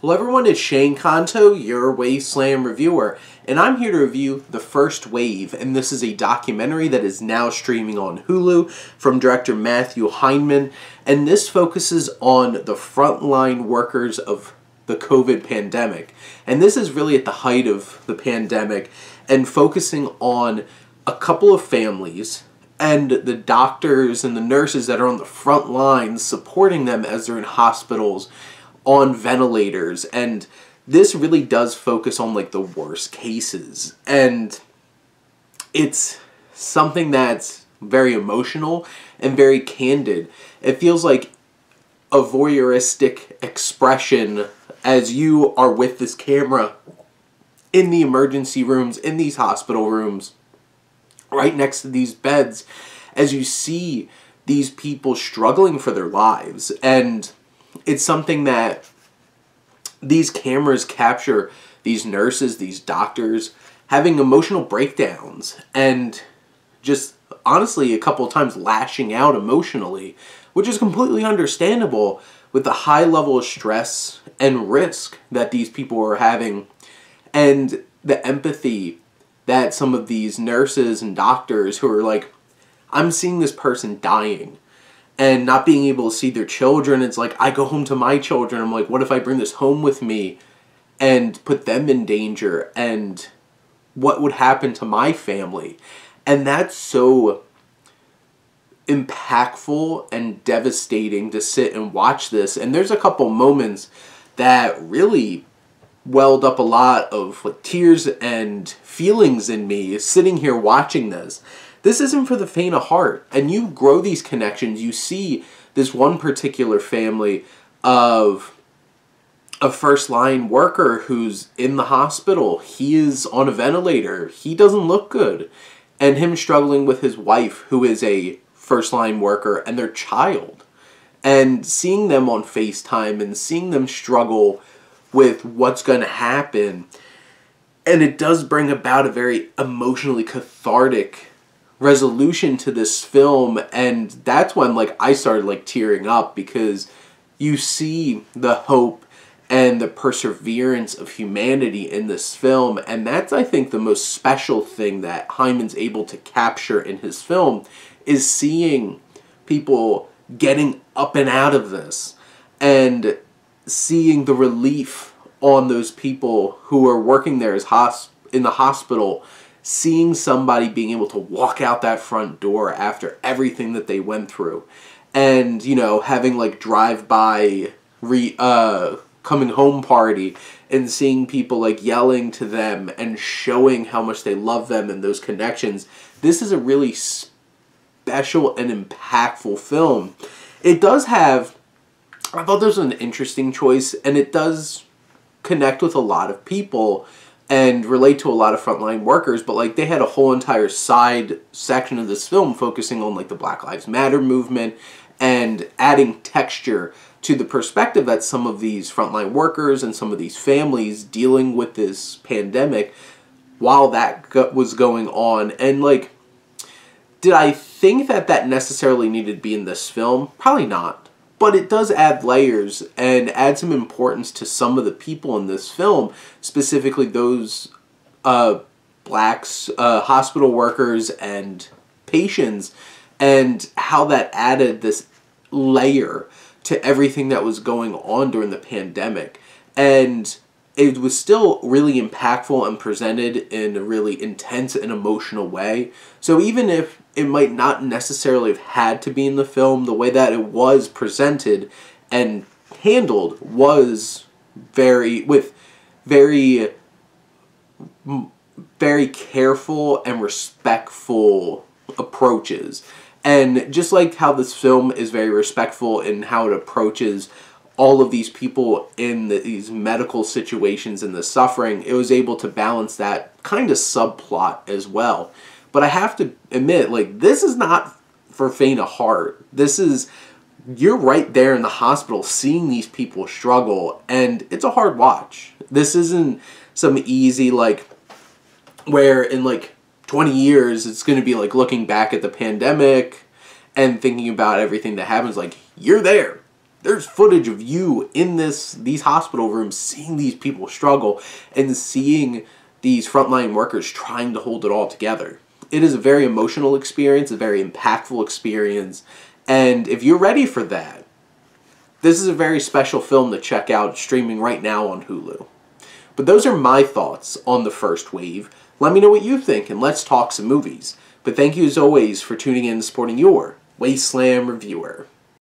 Hello everyone, it's Shane Kanto, your Wasteland reviewer, and I'm here to review The First Wave, and this is a documentary that is now streaming on Hulu from director Matthew Heineman, and this focuses on the frontline workers of the COVID pandemic. And this is really at the height of the pandemic and focusing on a couple of families and the doctors and the nurses that are on the front lines supporting them as they're in hospitals on ventilators. And this really does focus on like the worst cases, and it's something that's very emotional and very candid. It feels like a voyeuristic expression as you are with this camera in the emergency rooms, in these hospital rooms, right next to these beds, as you see these people struggling for their lives. And it's something that these cameras capture these nurses, these doctors, having emotional breakdowns and just honestly a couple of times lashing out emotionally, which is completely understandable with the high level of stress and risk that these people are having, and the empathy that some of these nurses and doctors who are like, I'm seeing this person dying and not being able to see their children. It's like, I go home to my children, I'm like, what if I bring this home with me and put them in danger, and what would happen to my family? And that's so impactful and devastating to sit and watch this. And there's a couple moments that really welled up a lot of like tears and feelings in me sitting here watching this. This isn't for the faint of heart, and you grow these connections. You see this one particular family of a first-line worker who's in the hospital. He is on a ventilator. He doesn't look good. And him struggling with his wife, who is a first-line worker, and their child. And seeing them on FaceTime and seeing them struggle with what's going to happen. And it does bring about a very emotionally cathartic resolution to this film, and that's when like I started like tearing up, because you see the hope and the perseverance of humanity in this film. And that's, I think, the most special thing that Hyneman's able to capture in his film, is seeing people getting up and out of this and seeing the relief on those people who are working there as in the hospital, seeing somebody being able to walk out that front door after everything that they went through, and, you know, having like drive-by coming home party and seeing people like yelling to them and showing how much they love them and those connections. This is a really special and impactful film. It does have, I thought this was an interesting choice, and it does connect with a lot of people and relate to a lot of frontline workers, but like they had a whole entire side section of this film focusing on like the Black Lives Matter movement and adding texture to the perspective that some of these frontline workers and some of these families dealing with this pandemic while that was going on. And like, did I think that that necessarily needed to be in this film? Probably not. But it does add layers and add some importance to some of the people in this film, specifically those blacks, hospital workers and patients, and how that added this layer to everything that was going on during the pandemic. And it was still really impactful and presented in a really intense and emotional way. So even if it might not necessarily have had to be in the film, the way that it was presented and handled was very careful and respectful approaches. And just like how this film is very respectful in how it approaches all of these people in these medical situations and the suffering, it was able to balance that kind of subplot as well. But I have to admit, like, this is not for faint of heart. This is, you're right there in the hospital seeing these people struggle, and it's a hard watch. This isn't some easy, like, where in like 20 years it's going to be like looking back at the pandemic and thinking about everything that happens, like, you're there. There's footage of you in these hospital rooms seeing these people struggle and seeing these frontline workers trying to hold it all together. It is a very emotional experience, a very impactful experience, and if you're ready for that, this is a very special film to check out, streaming right now on Hulu. But those are my thoughts on The First Wave. Let me know what you think, and let's talk some movies. But thank you as always for tuning in and supporting your Wasteland reviewer.